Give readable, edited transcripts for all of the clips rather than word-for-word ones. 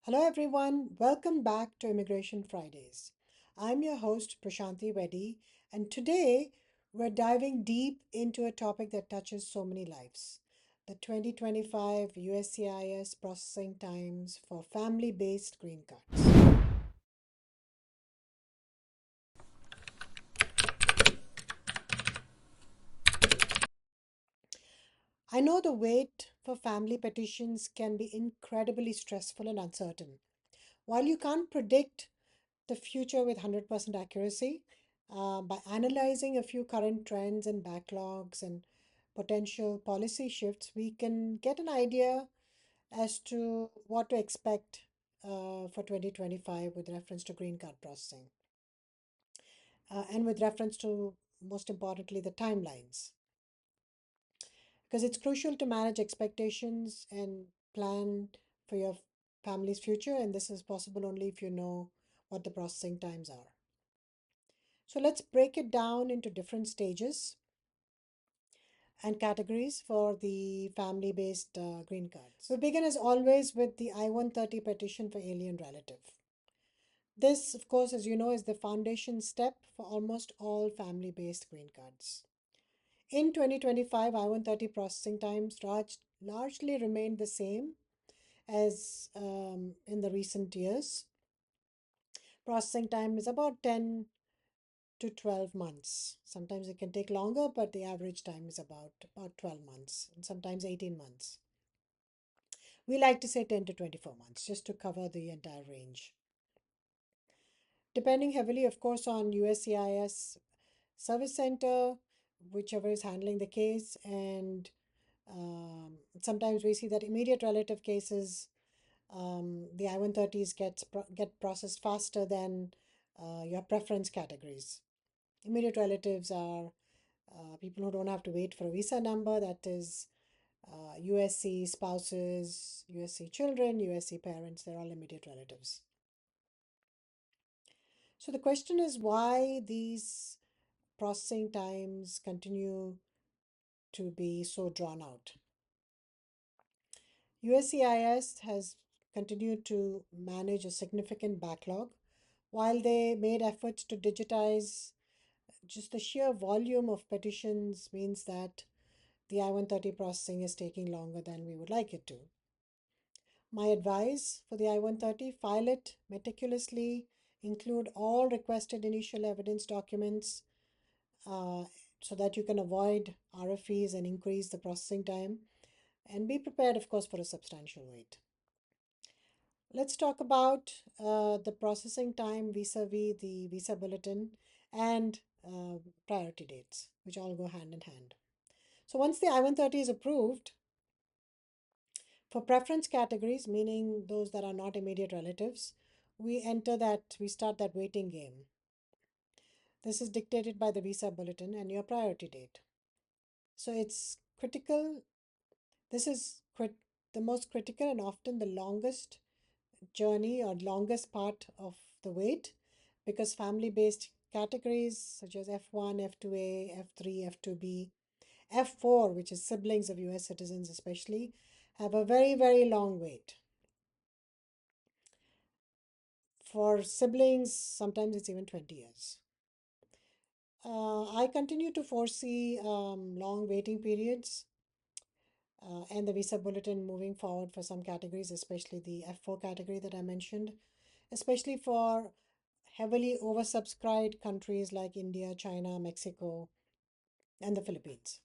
Hello, everyone. Welcome back to Immigration Fridays. I'm your host, Prashanthi Reddy, and today we're diving deep into a topic that touches so many lives: the 2025 USCIS processing times for family based green cards. I know the wait for family petitions can be incredibly stressful and uncertain. While you can't predict the future with 100% accuracy, by analyzing a few current trends and backlogs and potential policy shifts, we can get an idea as to what to expect for 2025 with reference to green card processing and with reference to, most importantly, the timelines. Because it's crucial to manage expectations and plan for your family's future, and this is possible only if you know what the processing times are. So let's break it down into different stages and categories for the family-based green cards. We begin as always with the I-130 petition for alien relative. This, of course, as you know, is the foundation step for almost all family-based green cards. In 2025, I-130 processing times largely remained the same as in the recent years. Processing time is about 10 to 12 months. Sometimes it can take longer, but the average time is about 12 months and sometimes 18 months. We like to say 10 to 24 months just to cover the entire range. Depending heavily, of course, on USCIS service center, whichever is handling the case, and sometimes we see that immediate relative cases, the I-130s get processed faster than your preference categories. Immediate relatives are people who don't have to wait for a visa number, that is USC spouses, USC children, USC parents, they're all immediate relatives. So the question is why these processing times continue to be so drawn out. USCIS has continued to manage a significant backlog. While they made efforts to digitize, just the sheer volume of petitions means that the I-130 processing is taking longer than we would like it to. My advice for the I-130: file it meticulously, include all requested initial evidence documents so that you can avoid RFEs and increase the processing time, and be prepared, of course, for a substantial wait. Let's talk about the processing time vis-a-vis the Visa Bulletin and priority dates, which all go hand in hand. So once the I-130 is approved, for preference categories, meaning those that are not immediate relatives, we start that waiting game. This is dictated by the Visa Bulletin and your priority date. So it's critical. This is the most critical and often the longest journey or longest part of the wait, because family-based categories such as F1, F2A, F3, F2B, F4, which is siblings of US citizens especially, have a very, very long wait. For siblings, sometimes it's even 20 years. I continue to foresee long waiting periods and the Visa Bulletin moving forward for some categories, especially the F4 category that I mentioned, especially for heavily oversubscribed countries like India, China, Mexico, and the Philippines.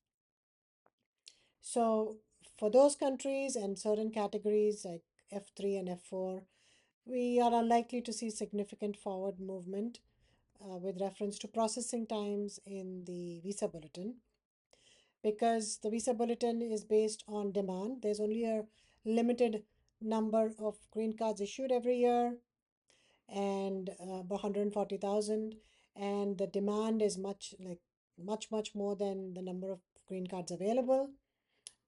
So for those countries and certain categories like F3 and F4, we are unlikely to see significant forward movement with reference to processing times in the Visa Bulletin, because the Visa Bulletin is based on demand. There's only a limited number of green cards issued every year, and about 140,000, and the demand is much more than the number of green cards available.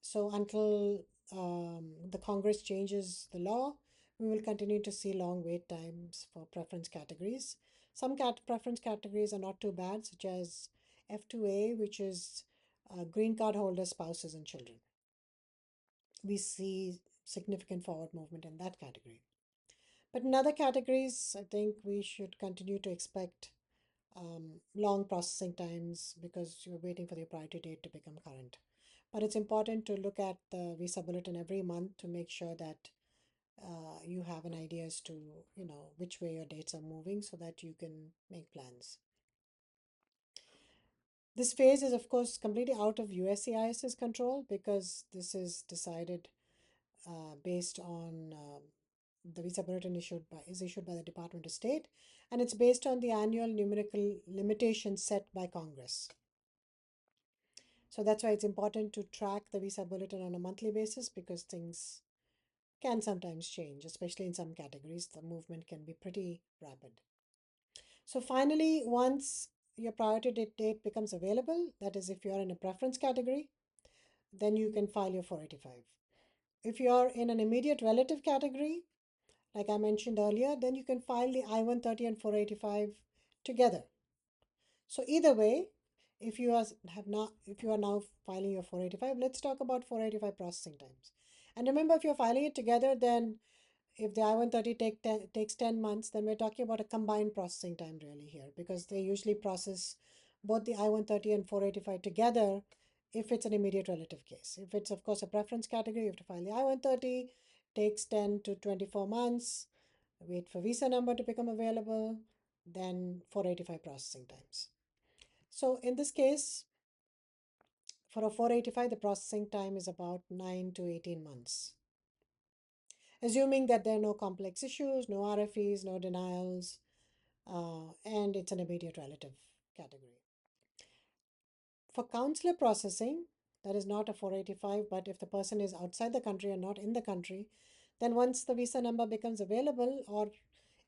So until the Congress changes the law, we will continue to see long wait times for preference categories. Some preference categories are not too bad, such as F2A, which is green card holders, spouses, and children. We see significant forward movement in that category. But in other categories, I think we should continue to expect long processing times because you're waiting for your priority date to become current. But it's important to look at the visa bulletin every month to make sure that you have an idea as to which way your dates are moving so that you can make plans. This phase is of course completely out of USCIS's control because this is decided based on the visa bulletin is issued by the Department of State, and it's based on the annual numerical limitations set by Congress. So that's why it's important to track the visa bulletin on a monthly basis because things can sometimes change, especially in some categories. The movement can be pretty rapid. So finally, once your priority date becomes available, that is, if you are in a preference category, then you can file your 485. If you are in an immediate relative category, like I mentioned earlier, then you can file the I-130 and 485 together. So either way, if you are now filing your 485, let's talk about 485 processing times. And remember, if you're filing it together, then if the I-130 takes 10 months, then we're talking about a combined processing time really here because they usually process both the I-130 and 485 together if it's an immediate relative case. If it's, of course, a preference category, you have to file the I-130, takes 10 to 24 months, wait for visa number to become available, then 485 processing times. So in this case, for a 485, the processing time is about 9 to 18 months. Assuming that there are no complex issues, no RFEs, no denials, and it's an immediate relative category. For consular processing, that is not a 485, but if the person is outside the country and not in the country, then once the visa number becomes available, or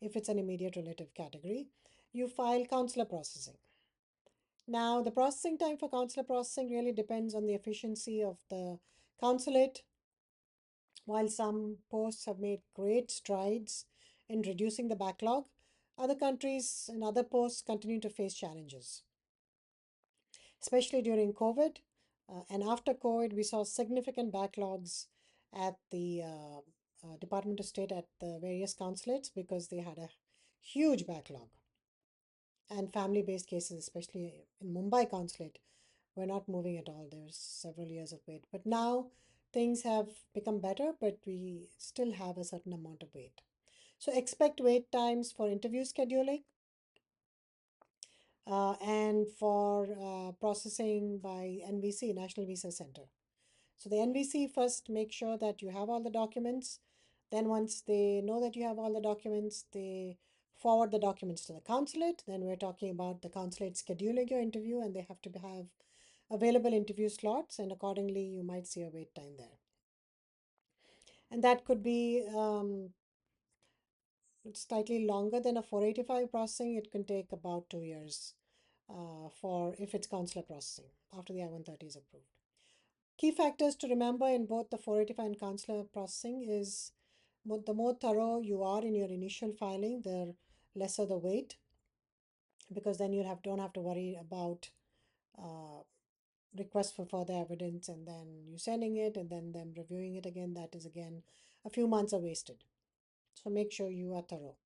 if it's an immediate relative category, you file consular processing. Now, the processing time for consular processing really depends on the efficiency of the consulate. While some posts have made great strides in reducing the backlog, other countries and other posts continue to face challenges, especially during COVID. And after COVID, we saw significant backlogs at the Department of State at the various consulates because they had a huge backlog. And family based cases, especially in Mumbai consulate, were not moving at all. There was several years of wait. But now things have become better, but we still have a certain amount of wait. So expect wait times for interview scheduling and for processing by NVC, National Visa Center. So the NVC first make sure that you have all the documents. Then once they know that you have all the documents, they forward the documents to the consulate. Then we're talking about the consulate scheduling your interview, and they have to have available interview slots, and accordingly you might see a wait time there. And that could be slightly longer than a 485 processing. It can take about 2 years for if it's consular processing after the I-130 is approved. Key factors to remember in both the 485 and consular processing is the more thorough you are in your initial filing, the lesser the wait, because then you don't have to worry about uh, requests for further evidence and then you sending it and then them reviewing it again. That is again a few months are wasted. So make sure you are thorough.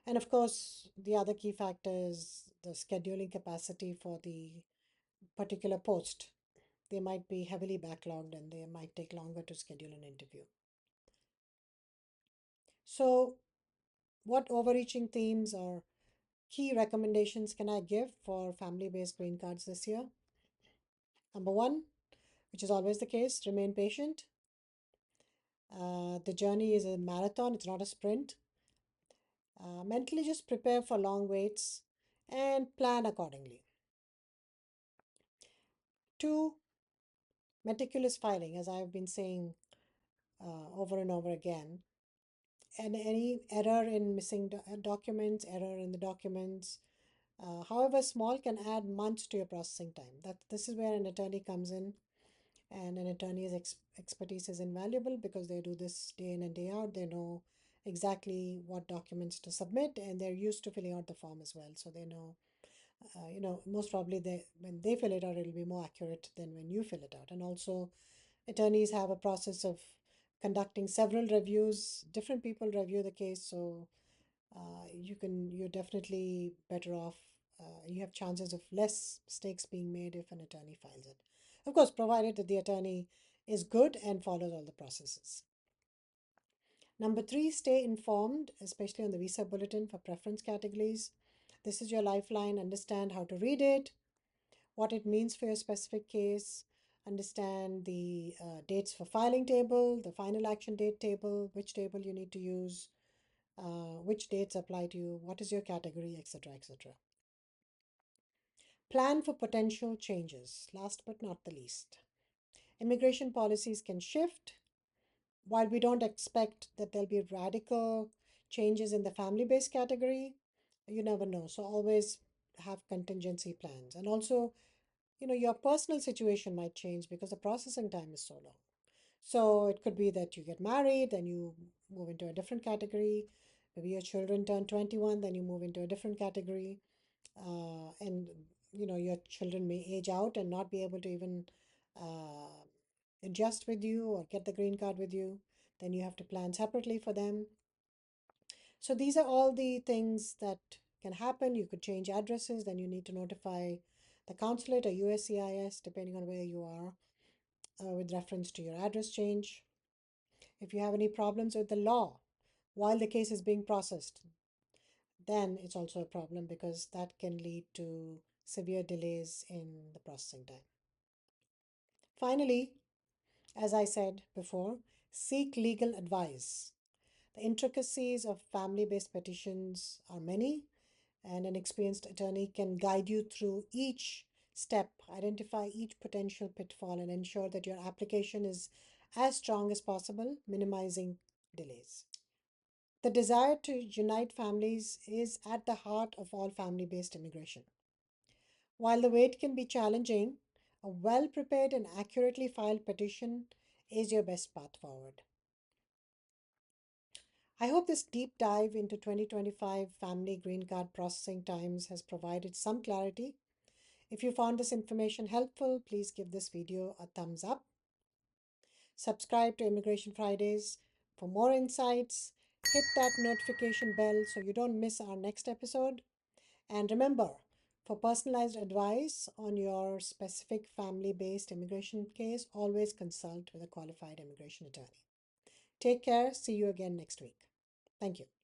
And of course, the other key factor is the scheduling capacity for the particular post. They might be heavily backlogged and they might take longer to schedule an interview. So, what overreaching themes or key recommendations can I give for family based green cards this year? Number one, which is always the case, remain patient. The journey is a marathon, it's not a sprint. Mentally just prepare for long waits and plan accordingly. Two, meticulous filing, as I've been saying over and over again. And any error in missing documents, error in the documents, however small, can add months to your processing time. This is where an attorney comes in, and an attorney's expertise is invaluable because they do this day in and day out. They know exactly what documents to submit, and they're used to filling out the form as well. So they know, most probably when they fill it out, it'll be more accurate than when you fill it out. And also, attorneys have a process of conducting several reviews. Different people review the case, so you're definitely better off. You have chances of less mistakes being made if an attorney files it. Of course, provided that the attorney is good and follows all the processes. Number three, stay informed, especially on the Visa Bulletin for preference categories. This is your lifeline. Understand how to read it, what it means for your specific case, understand the dates for filing table, the final action date table, which table you need to use, which dates apply to you, what is your category, etc., etc. Plan for potential changes, last but not the least. Immigration policies can shift. While we don't expect that there'll be radical changes in the family based category, you never know. So always have contingency plans. And also, your personal situation might change because the processing time is so long. So it could be that you get married, then you move into a different category. Maybe your children turn 21, then you move into a different category. And your children may age out and not be able to even uh, adjust with you or get the green card with you. Then you have to plan separately for them. So these are all the things that can happen. You could change addresses, then you need to notify the consulate or USCIS, depending on where you are, with reference to your address change. If you have any problems with the law while the case is being processed, then it's also a problem because that can lead to severe delays in the processing time. Finally, as I said before, seek legal advice. The intricacies of family based petitions are many, and an experienced attorney can guide you through each step, identify each potential pitfall, and ensure that your application is as strong as possible, minimizing delays. The desire to unite families is at the heart of all family based immigration. While the wait can be challenging, a well prepared and accurately filed petition is your best path forward. I hope this deep dive into 2025 family green card processing times has provided some clarity. If you found this information helpful, please give this video a thumbs up. Subscribe to Immigration Fridays for more insights. Hit that notification bell so you don't miss our next episode. And remember, for personalized advice on your specific family based immigration case, always consult with a qualified immigration attorney. Take care. See you again next week. Thank you.